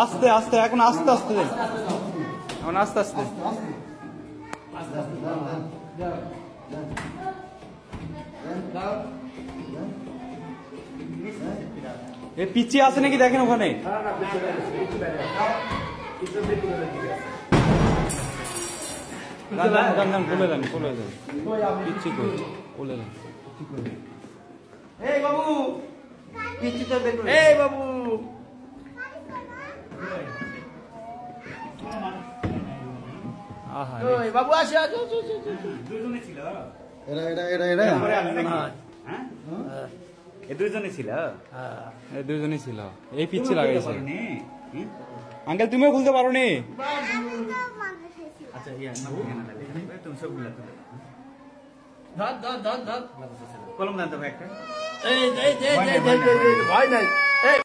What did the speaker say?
আস্তে আস্তে এখন আস্তে আস্তে এখন আস্তে আস্তে এ পিছিয়ে আছে নাকি দেখেন ওখানে খুলে দেন পিচ্ছি কই খুলে দেন এই বাবু পিচ্ছিটা দেখুন এই বাবু আহা ওই বাবু আসো আসো দুজনে ছিল এরা হ্যাঁ এ দুজনে ছিল এই দুজনই ছিল এই পিচ্ছি লাগাইছে হুম? আঙ্কেল তুমিও খুলতে পারো নি আচ্ছা ইয়া না তুমি সবগুলা তুলে ধর কলম দান তো ভাই একটা এই ভয় নাই